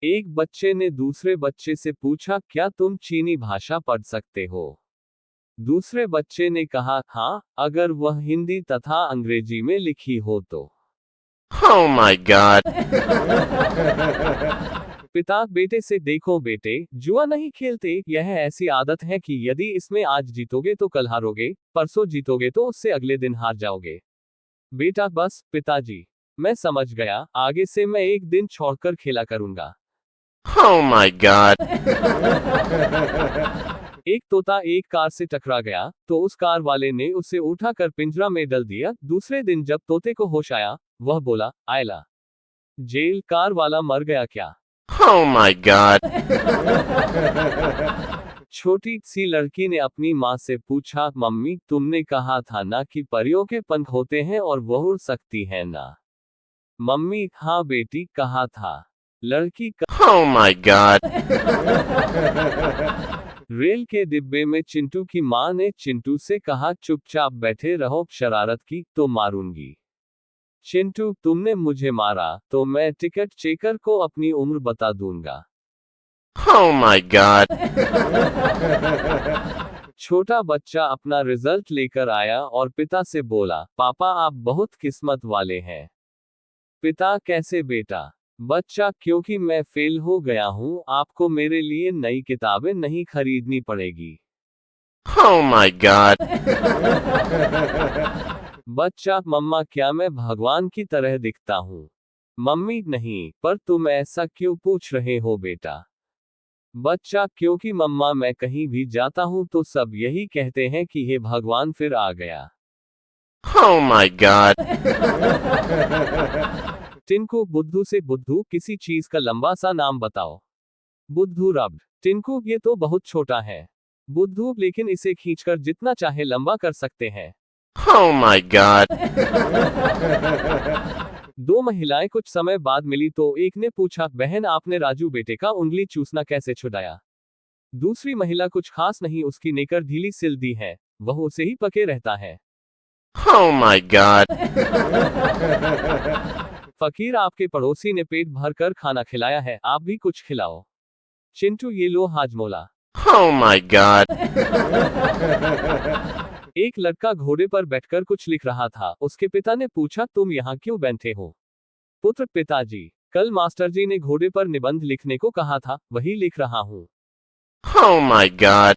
एक बच्चे ने दूसरे बच्चे से पूछा, क्या तुम चीनी भाषा पढ़ सकते हो? दूसरे बच्चे ने कहा, हाँ, अगर वह हिंदी तथा अंग्रेजी में लिखी हो तो। Oh my god. पिता बेटे से, देखो बेटे, जुआ नहीं खेलते, यह ऐसी आदत है कि यदि इसमें आज जीतोगे तो कल हारोगे, परसों जीतोगे तो उससे अगले दिन हार जाओगे। बेटा, बस पिताजी, मैं समझ गया, आगे से मैं एक दिन छोड़कर खेला करूंगा। Oh my god. एक तोता एक कार से टकरा गया, तो उस कार वाले ने उसे उठाकर पिंजरा में डाल दिया। दूसरे दिन जब तोते को होश आया, वह बोला, आयला, जेल, कार वाला मर गया क्या? Oh my god. छोटी सी लड़की ने अपनी माँ से पूछा, मम्मी, तुमने कहा था ना कि परियों के पंख होते हैं और वह उड़ सकती है ना? मम्मी, हाँ बेटी, कहा था। लड़की, Oh my god. रेल के डिब्बे में चिंटू की माँ ने चिंटू से कहा, चुपचाप बैठे रहो, शरारत की तो मारूंगी। चिंटू, तुमने मुझे मारा तो मैं टिकट चेकर को अपनी उम्र बता दूंगा। Oh my god. छोटा बच्चा अपना रिजल्ट लेकर आया और पिता से बोला, पापा, आप बहुत किस्मत वाले हैं। पिता, कैसे बेटा? बच्चा, क्योंकि मैं फेल हो गया हूं, आपको मेरे लिए नई किताबें नहीं खरीदनी पड़ेगी। Oh my god. बच्चा, मम्मा, क्या मैं भगवान की तरह दिखता हूँ? मम्मी, नहीं, पर तुम ऐसा क्यों पूछ रहे हो बेटा? बच्चा, क्योंकि मम्मा, मैं कहीं भी जाता हूँ तो सब यही कहते हैं कि हे भगवान, फिर आ गया। Oh my god. टिंकू बुद्धू से, बुद्धू, किसी चीज का लंबा सा नाम बताओ। बुद्धू, रब। टिंकू, ये तो बहुत छोटा है। बुद्धू, लेकिन इसे खींचकर जितना चाहे लंबा कर सकते हैं। Oh my god. दो महिलाएं कुछ समय बाद मिली तो एक ने पूछा, बहन, आपने राजू बेटे का उंगली चूसना कैसे छुड़ाया? दूसरी महिला, कुछ खास नहीं, उसकी नेकर ढीली सिल दी है, वह उसे ही पके रहता है। Oh my god. फकीर, आपके पड़ोसी ने पेट भर कर खाना खिलाया है, आप भी कुछ खिलाओ। चिंटू, ये लो हाजमोला। Oh my god. एक लड़का घोड़े पर बैठकर कुछ लिख रहा था। उसके पिता ने पूछा, तुम यहाँ क्यों बैठे हो? पुत्र, पिताजी, कल मास्टर जी ने घोड़े पर निबंध लिखने को कहा था, वही लिख रहा हूँ। Oh my god.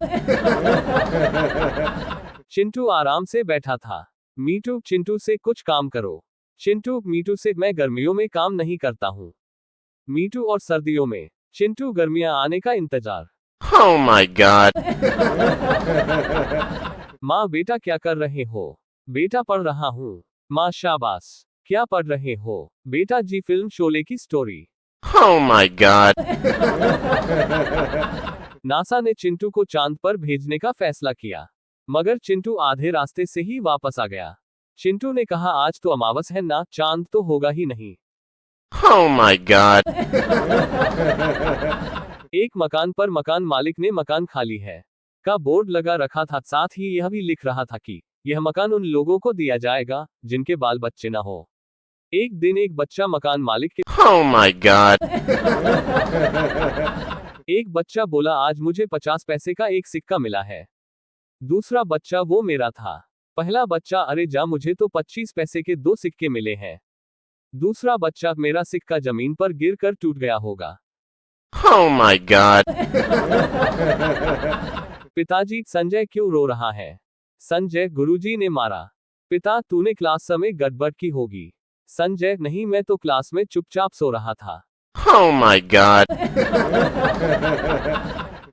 चिंटू आराम से बैठा था। मीटू चिंटू से, कुछ काम करो। चिंटू मीटू से, मैं गर्मियों में काम नहीं करता हूँ। मीटू और सर्दियों में। चिंटू गर्मियां आने का इंतजार। Oh my god. माँ, बेटा क्या कर रहे हो? बेटा, पढ़ रहा हूँ। माँ, शाबाश, क्या पढ़ रहे हो? बेटा जी, फिल्म शोले की story. Oh my god. NASA ने चिंटू को चांद पर भेजने का फैसला किया, मगर चिंटू आधे रास्ते से ही वापस आ गया। चिंटू ने कहा, आज तो अमावस है ना, चांद तो होगा ही नहीं। Oh my god. एक मकान पर मकान मालिक ने मकान खाली है का बोर्ड लगा रखा था, साथ ही यह भी लिख रहा था कि यह मकान उन लोगों को दिया जाएगा जिनके बाल बच्चे ना हो। एक दिन एक बच्चा मकान मालिक के Oh my god. एक बच्चा बोला, आज मुझे 50 पैसे का एक सिक्का मिला है। दूसरा बच्चा, वो मेरा था। पहला बच्चा, अरे जा, मुझे तो 25 पैसे के 2 सिक्के मिले हैं। दूसरा बच्चा, मेरा सिक्का जमीन पर गिर कर टूट गया होगा। Oh my god. पिताजी, संजय क्यों रो रहा है? संजय, गुरुजी ने मारा। पिता, तूने क्लास में गड़बड़ की होगी। संजय, नहीं, मैं तो क्लास में चुपचाप सो रहा था। Oh my god.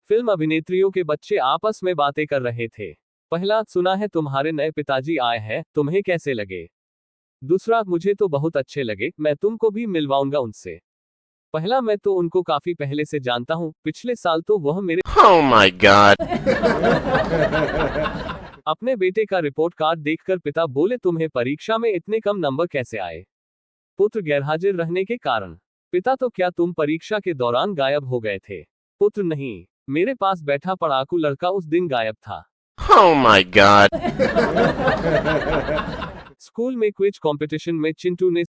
फिल्म अभिनेत्रियों के बच्चे आपस में बातें कर रहे थे। पहला, सुना है तुम्हारे नए पिताजी आए हैं, तुम्हें कैसे लगे? दूसरा, मुझे तो बहुत अच्छे लगे, मैं तुमको भी मिलवाऊंगा उनसे। पहला, मैं तो उनको काफी पहले से जानता हूँ, पिछले साल तो वह मेरे। Oh my god. अपने बेटे का रिपोर्ट कार्ड देखकर पिता बोले, तुम्हें परीक्षा में इतने कम नंबर कैसे आए? पुत्र, गैरहाजिर रहने के कारण। पिता, तो क्या तुम परीक्षा के दौरान गायब हो गए थे? पुत्र, नहीं, मेरे पास बैठा पढ़ाकू लड़का उस दिन गायब था। Oh my god. स्कूल में क्विज कंपटीशन में चिंटू ने